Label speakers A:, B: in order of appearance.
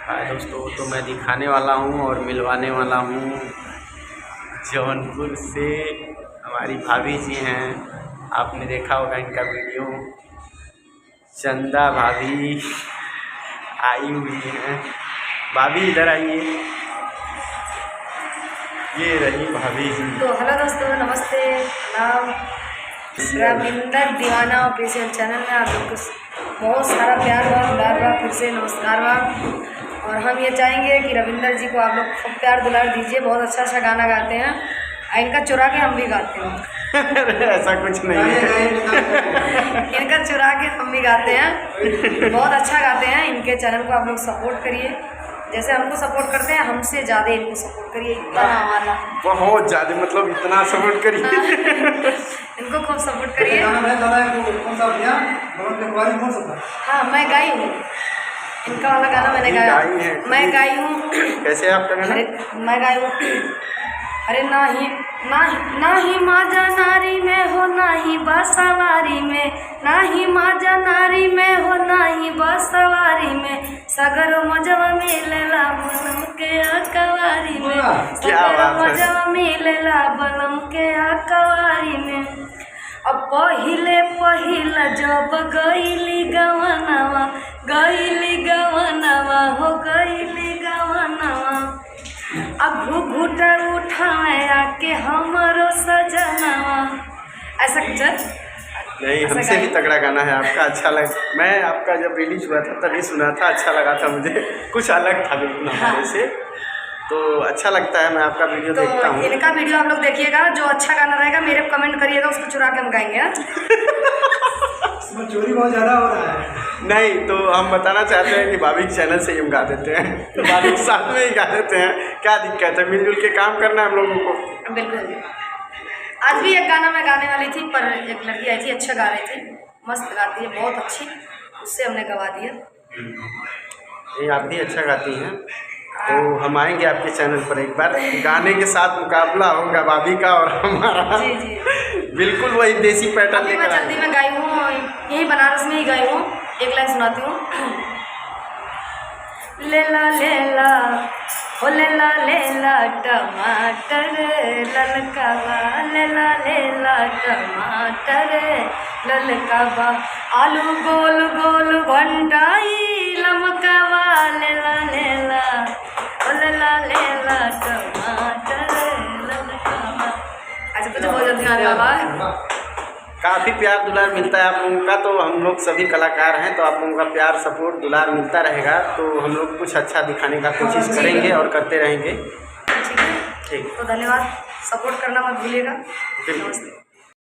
A: हाँ दोस्तों, तो मैं दिखाने वाला हूँ और मिलवाने वाला हूँ जौनपुर से हमारी भाभी जी हैं। आपने देखा होगा इनका वीडियो। चंदा भाभी आई हुई हैं। भाभी इधर आइए, ये रही भाभी जी।
B: तो हेलो दोस्तों, नमस्ते। नाम रविंदर दीवाना ऑफिशियल चैनल में आप लोग को बहुत सारा प्यार बा, दुलार बा, फिर से नमस्कार बा। और हम ये चाहेंगे कि रविंदर जी को आप लोग खूब प्यार दुलार दीजिए। बहुत अच्छा गाना गाते हैं और इनका चुरा के हम भी गाते हैं।
A: ऐसा कुछ नहीं है।
B: इनका चुरा के हम भी गाते हैं, बहुत अच्छा गाते हैं। इनके चैनल को आप लोग सपोर्ट करिए, जैसे हमको सपोर्ट करते हैं हमसे ज़्यादा इनको सपोर्ट करिए। इतना हमारा
A: बहुत ज़्यादा, मतलब इतना सपोर्ट करिए।
B: इनको खूब सपोर्ट करिए। हाँ, मैं गाई हूँ, इनका वाला गाना मैंने गाया, मैं गाई हूँ।
A: कैसे आपका गाना?
B: मैं गाई हूँ। अरे नाही माजा नारी में हो, नाही बसवारी में, नाही माजा नारी में हो, नाही बसवारी में, सगर मजवा मिलेला बलम के अकवारी में, सगर मजवा मिलेला बलम के अकवारी में। अब पहिले जब गईली गवनवा हो, गईली गवनवा, अब घुघुट उठाए आके हमरो सजनवा। ऐसा कुछ
A: नहीं, हमसे भी तगड़ा गाना है आपका। अच्छा मैं आपका जब रिलीज हुआ था तभी सुना था, अच्छा लगा था मुझे। कुछ अलग था बिल्कुल हमारे से, तो अच्छा लगता है। मैं आपका वीडियो देखता हूँ।
B: इनका वीडियो आप लोग देखिएगा, जो अच्छा गाना रहेगा मेरे को कमेंट करिएगा, उसको चुरा के हम गाएंगे।
C: इसमें चोरी बहुत ज़्यादा हो रहा है।
A: नहीं, तो हम बताना चाहते हैं कि भाभी के चैनल से ही हम गा देते हैं, तो भाभी के साथ में ही गा देते हैं। क्या दिक्कत है, मिलजुल के काम करना है हम लोगों को।
B: बिल्कुल। आज भी एक गाना मैं गाने वाली थी, पर एक लड़की आई थी, अच्छा गा रही थी, मस्त गाती है, बहुत अच्छी, उससे हमने गवा दिया।
A: ये आप भी अच्छा गाती हैं, तो हम आएंगे आपके चैनल पर एक बार। गाने के साथ मुकाबला होगा भाभी का और हमारा।
B: जी जी,
A: बिल्कुल वही देसी पैटर्न
B: लेकर। मैं जल्दी में गाई हूँ, यही बनारस में ही गाई हूँ। एक लाइन सुनाती हूँ। लेला लेला हो, लेला लेला टमाटर ललकावा, लेला लेला टमाटर ललकावा, आलू गोल गोल भंडाई लमकावा, लेला लेला हो, लेला लेला टमाटर ललकावा। ऐसे कुछ बहुत जल्दी आने वाला है।
A: काफ़ी प्यार दुलार मिलता है आप लोगों का, तो हम लोग सभी कलाकार हैं, तो आप लोगों का प्यार सपोर्ट दुलार मिलता रहेगा, तो हम लोग कुछ अच्छा दिखाने का कोशिश करेंगे और करते रहेंगे।
B: ठीक है, तो धन्यवाद। सपोर्ट करना मत भूलिएगा।
A: नमस्ते।